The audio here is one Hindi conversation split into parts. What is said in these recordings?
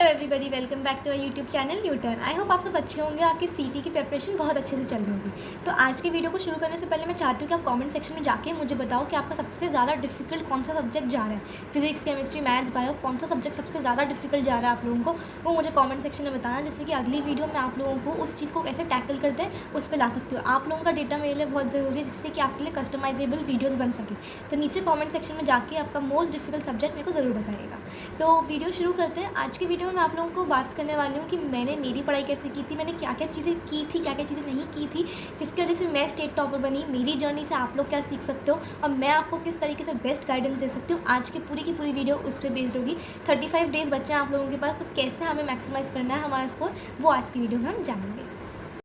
Everybody, welcome back to our YouTube channel Newton. I hope आप सब अच्छे होंगे, आपकी सीटी की प्रिपरेशन बहुत अच्छे से चल रही होगी। तो आज के वीडियो को शुरू करने से पहले मैं चाहती हूँ कि आप कमेंट सेक्शन में जाके मुझे बताओ कि आपका सबसे ज़्यादा डिफिकल्ट कौन सा सब्जेक्ट जा रहा है। फिजिक्स, केमिस्ट्री, मैथ्स, बायो, कौन सा सब्जेक्ट सबसे ज़्यादा डिफिकल्ट जा रहा है आप लोगों को, वो मुझे कॉमेंट सेक्शन में बताना, जिससे कि अगली वीडियो में आप लोगों को उस चीज़ को कैसे टैकल करते हैं उस पर ला सकते हो। आप लोगों का डेटा मेरे लिए बहुत ज़रूरी है, जिससे कि आपके लिए कस्टमाइजेबल वीडियोज़ बन सके। तो नीचे कॉमेंट सेक्शन में जाके आपका मोस्ट डिफिकल्ट सब्जेक्ट मेरे को ज़रूर बताइएगा। तो वीडियो शुरू करते हैं। आज की वीडियो में मैं आप लोगों को बात करने वाली हूँ कि मैंने मेरी पढ़ाई कैसे की थी, मैंने क्या क्या चीज़ें की थी, क्या क्या चीज़ें नहीं की थी, जिसकी वजह से मैं स्टेट टॉपर बनी। मेरी जर्नी से आप लोग क्या सीख सकते हो और मैं आपको किस तरीके से बेस्ट गाइडेंस दे सकती हूँ। आज की पूरी वीडियो उस पर बेस्ड होगी। 35 डेज़ बच्चे हैं आप लोगों के पास, तो कैसे हमें मैक्सिमाइज़ करना है हमारा स्कोर, वो आज की वीडियो में हम जानेंगे।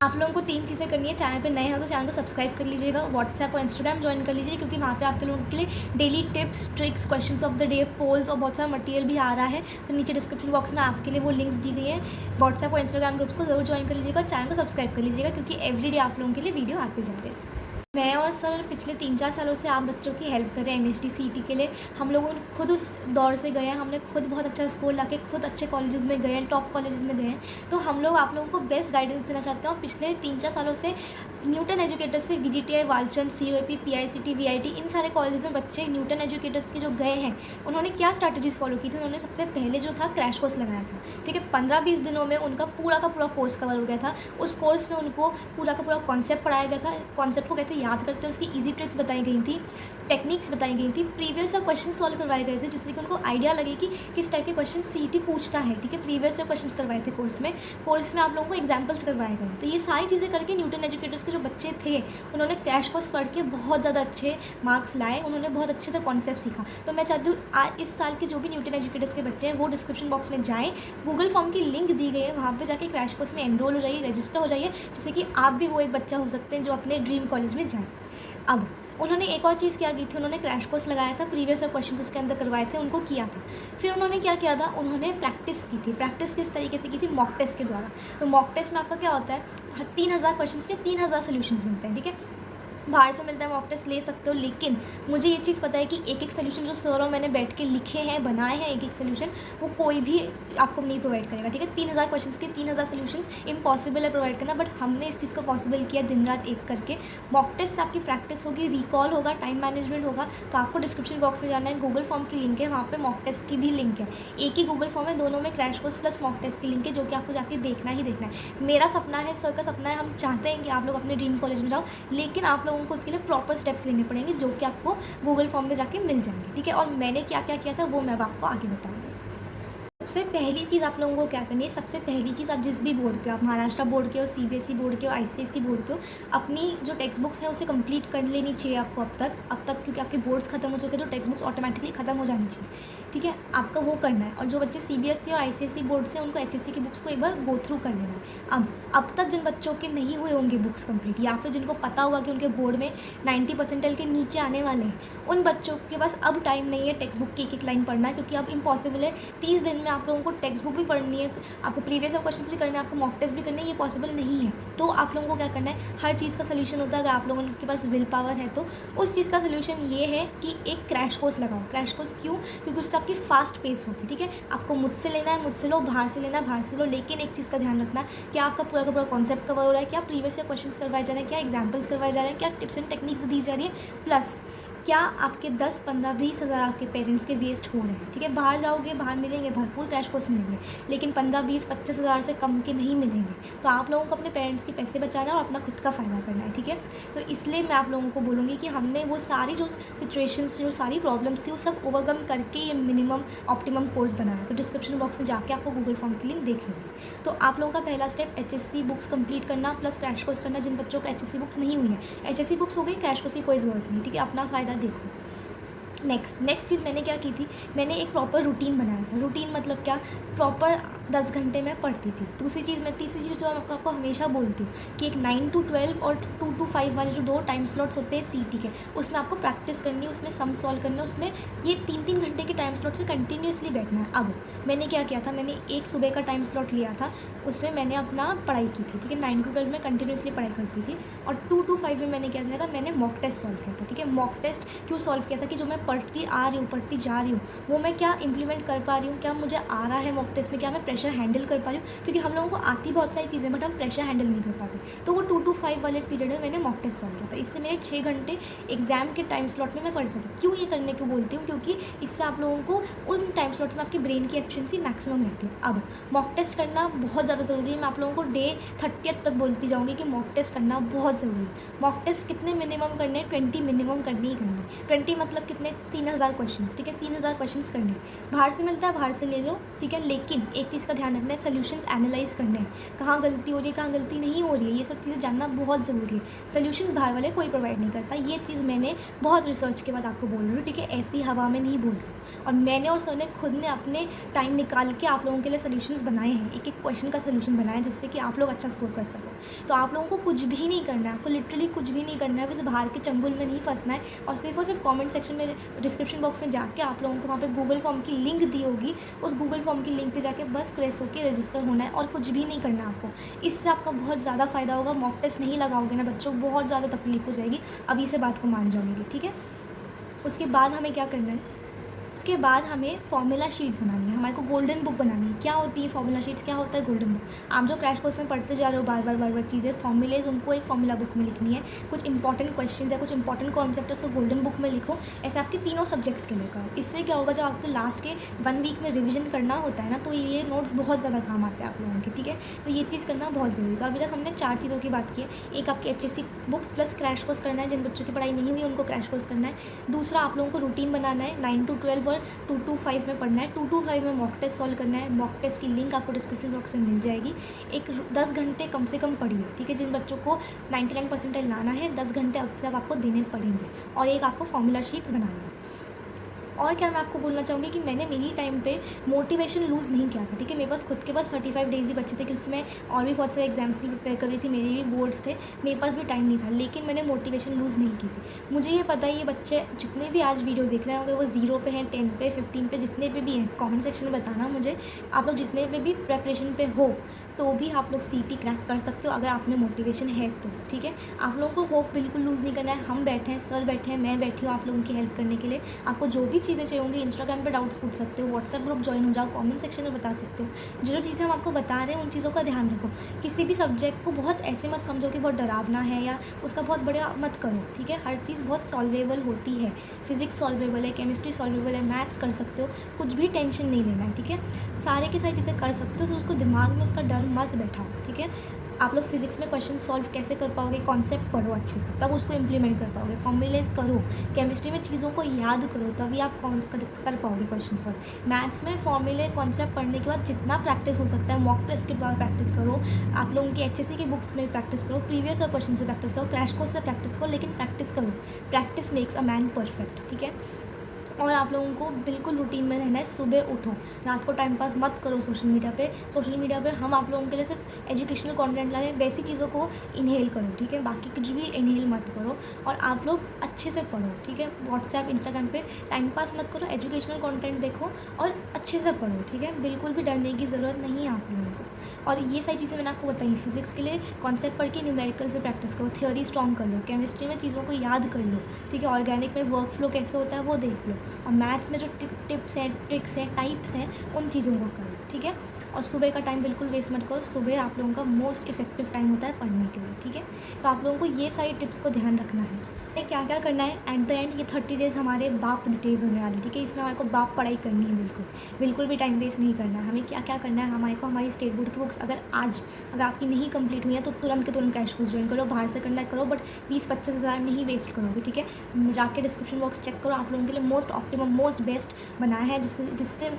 आप लोगों को 3 चीज़ें करनी है। चैनल पे नए हो तो चैनल को सब्सक्राइब कर लीजिएगा, व्हाट्सएप और इंस्टाग्राम ज्वाइन कर लीजिए, क्योंकि वहाँ पे आप लोगों के लिए daily tips, tricks, questions of the day, polls और बहुत सारा मटेरियल भी आ रहा है। तो नीचे डिस्क्रिप्शन बॉक्स में आपके लिए वो लिंक्स दी गई है। व्हाट्सएप और इंस्टाग्राम ग्रुप्स को जरूर ज्वाइन कर लीजिएगा, चैनल को सब्सक्राइब कर लीजिएगा, क्योंकि एवरीडे आप लोगों के लिए वीडियो आते जा रहे हैं। मैं और सर पिछले 3-4 सालों से आप बच्चों की हेल्प कर रहे हैं एमएचडी सीटी के लिए। हम लोगों ने खुद उस दौर से गए हैं, हमने खुद बहुत अच्छा स्कोर ला के खुद अच्छे कॉलेजेस में गए हैं, टॉप कॉलेजेस में गए हैं। तो हम लोग आप लोगों को बेस्ट गाइडेंस देना चाहते हैं। और पिछले 3-4 सालों से न्यूटन एजुकेटर्स से VJTI, Walchand, COEP, PICT, VIT, इन सारे कॉलेज में बच्चे न्यूटन एजुकेटर्स के जो गए हैं, उन्होंने क्या स्ट्रैटेजीज फॉलो की थी। उन्होंने सबसे पहले जो था क्रैश कोर्स लगाया था। ठीक है, 15-20 दिनों में उनका पूरा का पूरा कोर्स कवर हो गया था। उस कोर्स में उनको पूरा का पूरा कॉन्सेप्ट पढ़ाया गया था। कॉन्सेप्ट को कैसे याद करते हैं उसकी ईजी ट्रिक्स बताई गई थी, टेक्निक्स बताई गई थी, प्रीवियस ईयर क्वेश्चन सॉल्व करवाए गए थे, जिससे कि उनको आइडिया लगे कि किस टाइप के क्वेश्चन सीटी पूछता है। ठीक है, प्रीवियस ईयर क्वेश्चन करवाए थे कोर्स में आप लोगों को एग्जाम्पल्स करवाए गए। तो ये सारी चीज़ें करके न्यूटन एजुकेटर्स के जो बच्चे थे, उन्होंने क्रैश कोर्स पढ़ के बहुत ज़्यादा अच्छे मार्क्स लाए, उन्होंने बहुत अच्छे से कॉन्सेप्ट सीखा। तो मैं चाहती हूँ इस साल के जो भी न्यूटन एजुकेटर्स के बच्चे हैं वो डिस्क्रिप्शन बॉक्स में जाएँ, गूगल फॉर्म की लिंक दी गई है, वहाँ पर जाके क्रैश कोर्स में एनरोल हो जाइए, रजिस्टर हो जाइए, जिससे कि आप भी वो एक बच्चा हो सकते हैं जो अपने ड्रीम कॉलेज में जाए। अब उन्होंने एक और चीज़ क्या की थी, उन्होंने क्रैश कोर्स लगाया था, प्रीवियस ईयर क्वेश्चंस उसके अंदर करवाए थे, उनको किया था। फिर उन्होंने क्या किया था, उन्होंने प्रैक्टिस की थी। प्रैक्टिस किस तरीके से की थी, मॉक टेस्ट के द्वारा। तो मॉक टेस्ट में आपका क्या होता है, 3000 क्वेश्चंस के 3000 सोल्यूशंस मिलते हैं। ठीक है, बाहर से मिलता है, मॉक टेस्ट ले सकते हो, लेकिन मुझे ये चीज़ पता है कि एक सोल्यूशन जो सर और मैंने बैठ के लिखे हैं, बनाए हैं, एक सोल्यूशन वो कोई भी आपको नहीं प्रोवाइड करेगा। ठीक है, 3000 क्वेश्चंस के 3000 सोल्यूशंस इम्पॉसिबल है प्रोवाइड करना, बट हमने इस चीज़ को पॉसिबल किया दिन रात एक करके। मॉक टेस्ट से आपकी प्रैक्टिस होगी, रिकॉल होगा, टाइम मैनेजमेंट होगा। तो आपको डिस्क्रिप्शन बॉक्स में जाना है, गूगल फॉर्म की लिंक है, वहाँ पर मॉक टेस्ट की भी लिंक है। एक ही गूगल फॉर्म है, दोनों में crash course plus mock test की लिंक है, जो कि आपको जाके देखना ही देखना है। मेरा सपना है, सर का सपना है, हम चाहते हैं कि आप लोग अपने ड्रीम कॉलेज में जाओ, लेकिन आप लोगों को उसके लिए प्रॉपर स्टेप्स लेने पड़ेंगे, जो कि आपको गूगल फॉर्म में जाके मिल जाएंगे। ठीक है, और मैंने क्या क्या किया था वो मैं आपको आगे बताऊंगी। सबसे पहली चीज़ आप लोगों को क्या करनी है, सबसे पहली चीज़ आप जिस भी बोर्ड के हो, आप महाराष्ट्र बोर्ड के हो, सीबीएसई बोर्ड के हो, आईसीएसई बोर्ड के हो, अपनी जो टेक्स्ट बुक्स है उसे कंप्लीट कर लेनी चाहिए आपको अब तक, क्योंकि आपके बोर्ड्स खत्म हो चुके हैं तो टेक्स्ट बुक्स ऑटोमेटिकली खत्म हो जानी चाहिए। ठीक है, आपका वो करना है। और जो बच्चे सीबीएसई और आईसीएसई बोर्ड से, उनको एचएससी की बुक्स को एक बार गो थ्रू कर लेना है। अब तक जिन बच्चों के नहीं हुए होंगे बुक्स कंप्लीट, या फिर जिनको पता होगा कि उनके बोर्ड में 90 परसेंटाइल के नीचे आने वाले हैं, उन बच्चों के पास अब टाइम नहीं है टेक्स्ट बुक की एक लाइन पढ़ना, क्योंकि अब इम्पॉसिबल है। 30 दिन में आप लोगों को टेक्स्ट बुक भी पढ़नी है, आपको प्रीवियस क्वेश्चंस भी करने हैं, आपको मॉक टेस्ट भी करने हैं, ये पॉसिबल नहीं है। तो आप लोगों को क्या करना है, हर चीज़ का सोल्यूशन होता है, अगर आप लोगों के पास विल पावर है तो उस चीज़ का सोल्यूशन ये है कि एक क्रैश कोर्स लगाओ। क्रैश कोर्स क्यों, क्योंकि उससे आपकी फास्ट पेस होगी। ठीक है, आपको मुझसे लेना है, मुझसे लो, बाहर से लेना है, बाहर से लो, लेकिन एक चीज़ का ध्यान रखना कि आपका पूरा का पूरा कॉन्सेप्ट कवर हो रहा है, क्या प्रीवियस क्वेश्चन करवाए जा रहे हैं, क्या एग्जाम्पल्स करवाए जा रहे हैं, क्या टिप्स एंड टेक्निक्स दी जा रही है, प्लस क्या आपके 10, 15, 20 हज़ार आपके पेरेंट्स के वेस्ट हो रहे हैं। ठीक है, बाहर जाओगे, बाहर मिलेंगे भरपूर क्रैश कोर्स मिलेंगे, लेकिन 15, 20, 25 हज़ार से कम के नहीं मिलेंगे। तो आप लोगों को अपने पेरेंट्स के पैसे बचाना है और अपना खुद का फ़ायदा करना है। ठीक है, तो इसलिए मैं आप लोगों को बोलूँगी कि हमने वो सारी जो सिचुएशंस, जो सारी प्रॉब्लम्स थी, वो सब ओवरकम करके ये मिनिमम ऑप्टिमम कोर्स बनाया। तो डिस्क्रिप्शन बॉक्स में जाके आपको गूगल फॉर्म की लिंक देख लेंगे। तो आप लोगों का पहला स्टेप एचएससी बुक्स कंप्लीट करना प्लस क्रैश कोर्स करना, जिन बच्चों को एचएससी बुक्स नहीं हुई है। एचएससी बुक्स हो गई, क्रैश कोर्स की कोई ज़रूरत नहीं। ठीक है, अपना फ़ायदा देखो। नेक्स्ट चीज़ मैंने क्या की थी, मैंने एक प्रॉपर रूटीन बनाया था। रूटीन मतलब क्या, प्रॉपर 10 घंटे मैं पढ़ती थी। तीसरी चीज़ जो मैं आपको हमेशा बोलती हूँ कि एक 9 to 12 और 2 to 5 वाले जो 2 टाइम स्लॉट्स होते हैं सीटी के, उसमें आपको प्रैक्टिस करनी है, उसमें सम सॉल्व करना है, उसमें ये 3-3 घंटे के टाइम स्लॉट में कंटिन्यूसली बैठना है। अब मैंने क्या किया था, मैंने एक सुबह का टाइम स्लॉट लिया था, उसमें मैंने अपना पढ़ाई की थी। ठीक है, 9 to 12 में कंटिन्यूसली पढ़ाई करती थी, और 2 to 5 में मैंने क्या किया था, मैंने मॉक टेस्ट सॉल्व किया था। ठीक है, मॉक टेस्ट क्यों सॉल्व किया था कि जो मैं पढ़ती जा रही हूँ, वो मैं क्या इंप्लीमेंट कर पा रही हूँ, क्या मुझे आ रहा है मॉक टेस्ट में, क्या मैं प्रेशर प्रेशर हैंडल कर पा रही हूँ, क्योंकि हम लोगों को आती बहुत सारी चीज़ें बट हम प्रेशर हैंडल नहीं कर पाते। तो वो 2 to 5 वाले पीरियड में मैंने मॉक टेस्ट सॉल्व किया था। इससे मेरे 6 घंटे एग्जाम के टाइम स्लॉट में मैं पढ़ सकी। क्यों ये करने को बोलती हूँ, क्योंकि इससे आप लोगों को उन टाइम स्लॉट्स में आपकी ब्रेन की एफिशिएंसी मैक्सिमम रहती है। अब मॉक टेस्ट करना बहुत ज़्यादा ज़रूरी है। मैं आप लोगों को डे 30 तक बोलती जाऊँगी कि मॉक टेस्ट करना बहुत ज़रूरी है। मॉक टेस्ट कितने मिनिमम करने हैं? 20 मिनिमम करने ही करने हैं। 20 मतलब कितने? 3000 क्वेश्चन, ठीक है। 3000 क्वेश्चन करने हैं। बाहर से मिलता है, बाहर से ले लो, ठीक है। लेकिन एक चीज़ का ध्यान रखना है, सोल्यूशंस एनालाइज करने हैं, कहाँ गलती हो रही है, कहाँ गलती नहीं हो रही है, ये सब चीज़ें जानना बहुत ज़रूरी है। सोल्यूशंस बाहर वाले कोई प्रोवाइड नहीं करता। ये चीज़ मैंने बहुत रिसर्च के बाद आपको बोल रही हूँ, ठीक है। ऐसी हवा में नहीं बोल रही हूँ। और मैंने और सर ने खुद ने अपने टाइम निकाल के आप लोगों के लिए सोल्यूशंस बनाए हैं, एक एक क्वेश्चन का सोल्यूशन बनाया है, जिससे कि आप लोग अच्छा स्कोर कर सको। तो आप लोगों को कुछ भी नहीं करना है, आपको लिटरली कुछ भी नहीं करना है, बस बाहर के चंगुल में नहीं फंसना है। और सिर्फ कमेंट सेक्शन में, डिस्क्रिप्शन बॉक्स में जाके आप लोगों को वहाँ पे गूगल फॉर्म की लिंक दी होगी, उस गूगल फॉर्म की लिंक पे जाके बस प्रेस होकर रजिस्टर होना है और कुछ भी नहीं करना आपको। इससे आपका बहुत ज़्यादा फ़ायदा होगा। मॉक टेस्ट नहीं लगाओगे ना बच्चों, बहुत ज़्यादा तकलीफ हो जाएगी। अभी से बात को मान जाओगे, ठीक है। उसके बाद हमें क्या करना है? उसके बाद हमें फॉर्मूला शीट्स बनानी है। हमारे को गोल्डन बुक बनानी है। क्या होती है फॉर्मूला शीट्स? क्या होता है गोल्डन बुक? आप जो क्रैश कोर्स में पढ़ते जा रहे हो बार बार चीज़ें, फॉर्मूलेज, उनको एक फॉर्मूला बुक में लिखनी है। कुछ इंपॉर्टेंट क्वेश्चन है, कुछ इंपॉर्टेंट कॉन्सेप्ट है, उसको गोल्डन बुक में लिखो। ऐसे आपके तीनों सब्जेक्ट्स के लिए करो। इससे क्या होगा, जब आपको लास्ट के 1 वीक में रिविजन करना होता है ना, तो ये नोट्स बहुत ज़्यादा काम आते हैं आप लोगों के, ठीक है। तो ये चीज़ करना बहुत ज़रूरी है। तो अभी तक हमने 4 चीज़ों की बात की है। एक आपकी HSC books plus crash course करना है, जिन बच्चों की पढ़ाई नहीं हुई उनको क्रैश कोर्स करना है। दूसरा, आप लोगों को रूटीन बनाना है, 9 to 12 और 2 to 5 में पढ़ना है। 2 to 5 में मॉक टेस्ट सॉल्व करना है। मॉक टेस्ट की लिंक आपको डिस्क्रिप्शन बॉक्स में मिल जाएगी। एक 10 घंटे कम से कम पढ़िए, ठीक है। जिन बच्चों को 99 परसेंटाइल लाना है, 10 घंटे अब से अब आपको देने पड़ेंगे। और एक आपको फॉर्मूला शीट्स बनानी है। और क्या मैं आपको बोलना चाहूँगी कि मैंने मेरी टाइम पे मोटिवेशन लूज़ नहीं किया था, ठीक है। मेरे पास खुद के पास 35 डेज़ ही बचे थे, क्योंकि मैं और भी बहुत सारे एग्जाम्स के लिए प्रिपेयर कर रही थी, मेरे भी बोर्ड्स थे, मेरे पास भी टाइम नहीं था। लेकिन मैंने मोटिवेशन लूज़ नहीं की थी। मुझे ये पता है, ये बच्चे जितने भी आज वीडियो देख रहे हैं, अगर वो 0 पे हैं, 10 पे, 15 पे, जितने पे भी हैं, कमेंट सेक्शन में बताना मुझे। आप लोग जितने पे भी प्रेपरेशन पे हो, तो भी आप लोग CT क्रैक कर सकते हो, अगर आप में मोटिवेशन है तो, ठीक है। आप लोगों को होप बिल्कुल लूज़ नहीं करना है। हम बैठे हैं, सर बैठे हैं, मैं बैठी हूँ आप लोगों की हेल्प करने के लिए। आपको जो भी चीज़ें चाहिए होंगी, इंस्टाग्राम पे डाउट्स पूछ सकते हो, व्हाट्सएप ग्रुप ज्वाइन हो जाओ, कमेंट सेक्शन में बता सकते हो। जो चीज़ें हम आपको बता रहे हैं, उन चीज़ों का ध्यान रखो। किसी भी सब्जेक्ट को बहुत ऐसे मत समझो कि बहुत डरावना है, या उसका बहुत बड़ा मत करो, ठीक है। हर चीज़ बहुत सॉल्वेबल होती है। फिजिक्स सॉल्वेबल है, केमिस्ट्री सॉल्वेबल है, मैथ्स कर सकते हो। कुछ भी टेंशन नहीं लेना है, ठीक है। सारे की सारी चीज़ें कर सकते हो, तो उसको दिमाग में उसका डर मत बैठाओ, ठीक है। आप लोग फिजिक्स में क्वेश्चन सॉल्व कैसे कर पाओगे? कॉन्सेप्ट पढ़ो अच्छे से, तब उसको इम्प्लीमेंट कर पाओगे। फॉर्मूलेज करो। केमिस्ट्री में चीज़ों को याद करो, तभी आप कर पाओगे क्वेश्चन सॉल्व। मैथ्स में फॉर्मूले कॉन्सेप्ट पढ़ने के बाद जितना प्रैक्टिस हो सकता है, मॉक टेस्ट के बाद प्रैक्टिस करो। आप लोगों की HSC की बुक्स में प्रैक्टिस करो, प्रीवियस और क्वेश्चन से प्रैक्टिस करो, क्रैश कोर्स से प्रैक्टिस करो, लेकिन प्रैक्टिस करो। Practice makes a man perfect, ठीक है। और आप लोगों को बिल्कुल रूटीन में रहना है। सुबह उठो, रात को टाइम पास मत करो सोशल मीडिया पे हम आप लोगों के लिए सिर्फ एजुकेशनल कंटेंट ला रहे हैं, वैसी चीज़ों को इनहेल करो, ठीक है। बाकी कुछ भी इनहेल मत करो। और आप लोग अच्छे से पढ़ो, ठीक है। व्हाट्सएप, इंस्टाग्राम पे टाइम पास मत करो, एजुकेशनल कंटेंट देखो और अच्छे से पढ़ो, ठीक है। बिल्कुल भी डरने की ज़रूरत नहीं है आप लोगों को। और ये सारी चीज़ें मैंने आपको बताई। फिजिक्स के लिए कॉन्सेप्ट पढ़ के न्यूमेरिकल से प्रैक्टिस करो, थियोरी स्ट्रॉन्ग कर लो, केमिस्ट्री में चीज़ों को याद कर लो, ठीक है। ऑर्गेनिक में वर्क फ्लो कैसे होता है वो देख लो, और मैथ्स में जो टिप्स हैं, ट्रिक्स हैं, टाइप्स हैं, उन चीज़ों को करो, ठीक है। और सुबह का टाइम बिल्कुल वेस्ट मत करो। सुबह आप लोगों का मोस्ट इफेक्टिव टाइम होता है पढ़ने के लिए, ठीक है। तो आप लोगों को ये सारी टिप्स को ध्यान रखना है। क्या क्या करना है एट द एंड, ये 30 डेज़ हमारे बाप डेज़ होने वाले, ठीक है। इसमें हमारे को बाप पढ़ाई करनी है, बिल्कुल भी टाइम वेस्ट नहीं करना है। हमें क्या क्या करना है, हमारे को हमारी स्टेट बोर्ड की बुक्स अगर आपकी नहीं कंप्लीट हुई है, तो तुरंत के तुरंत क्रैश कोर्स ज्वाइन करो। बाहर से करना है करो, बट 20-25 हज़ार नहीं वेस्ट करोगे, ठीक है। जाके डिस्क्रिप्शन बॉक्स चेक करो, आप लोगों के लिए मोस्ट ऑप्टिमम, मोस्ट बेस्ट बनाया है, जिससे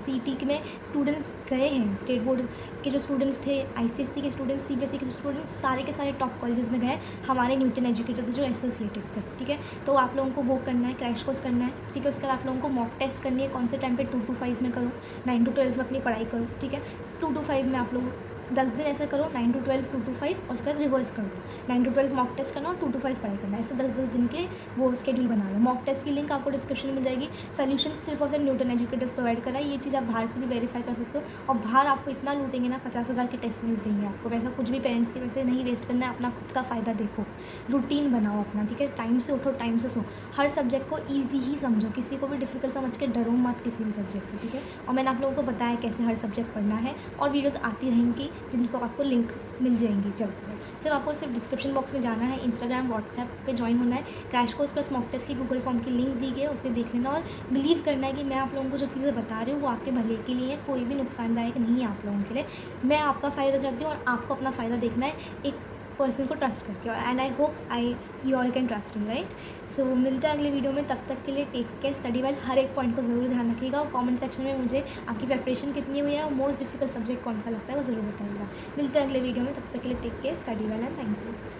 CT में स्टूडेंट्स गए हैं। स्टेट बोर्ड के जो स्टूडेंट्स थे, ICSE के स्टूडेंट्स, CBSE के स्टूडेंट्स, सारे के सारे टॉप कॉलेजेस में गए हमारे न्यूटन एजुकेटर से जो एसोसिएटेड थे, ठीक है। तो आप लोगों को वो करना है, क्रैश कोर्स करना है, ठीक है। उसके बाद आप लोगों को मॉक टेस्ट करनी है। कौन से टाइम पे? 2 to 5 में करो, 9 to 12 में अपनी पढ़ाई करो, ठीक है। 2 to 5 में आप लोग 10 दिन ऐसा करो, 9 to 12, 2 to 5, और उसके बाद रिवर्स कर लो। 9 to 12 मॉक टेस्ट करना और 2 to 5 पढ़ाई करना। ऐसे 10-10 दिन के वो स्केड्यूल बना लो। मॉक टेस्ट की लिंक आपको डिस्क्रिप्शन में मिल जाएगी। सोल्यूशन सिर्फ और सिर्फ न्यूटन एजुकेटर्स प्रोवाइड करा है। ये चीज़ आप बाहर से भी वेरीफाई कर सकते हो, और बाहर आपको इतना लूटेंगे ना, 50,000 के टेस्ट सीरीज देंगे आपको। वैसा कुछ भी पेरेंट्स के पैसे नहीं वेस्ट करना है, अपना खुद का फ़ायदा देखो, रूटीन बनाओ अपना, ठीक है। टाइम से उठो, टाइम से सो, हर सब्जेक्ट को ईजी ही समझो, किसी को भी डिफिकल्ट समझ के डरो मत किसी भी सब्जेक्ट से, ठीक है। और मैंने आप लोगों को बताया कैसे हर सब्जेक्ट पढ़ना है, और वीडियोस आती रहेंगी जिनको आपको लिंक मिल जाएंगी जल्द से जल्द। सिर्फ आपको सिर्फ डिस्क्रिप्शन बॉक्स में जाना है, इंस्टाग्राम व्हाट्सएप पे ज्वाइन होना है। Crash course plus mock test की गूगल फॉर्म की लिंक दी गई है, उसे देख लेना, और बिलीव करना है कि मैं आप लोगों को जो चीज़ें बता रही हूँ वो आपके भले के लिए है, कोई भी नुकसानदायक नहीं है आप लोगों के लिए। मैं आपका फ़ायदा चाहती हूँ और आपको अपना फ़ायदा देखना है एक पर्सन को ट्रस्ट करके, and I hope you all can trust me, right. So मिलते हैं अगले वीडियो में, तब तक के लिए टेक केयर, स्टडी वेल, हर एक पॉइंट को ज़रूर ध्यान रखिएगा, और कमेंट सेक्शन में मुझे आपकी प्रिपरेशन कितनी हुई है और मोस्ट डिफिकल्ट सब्जेक्ट कौन सा लगता है वो ज़रूर बताइएगा। मिलते हैं अगले वीडियो में, तब तक के लिए take care, study well and thank you.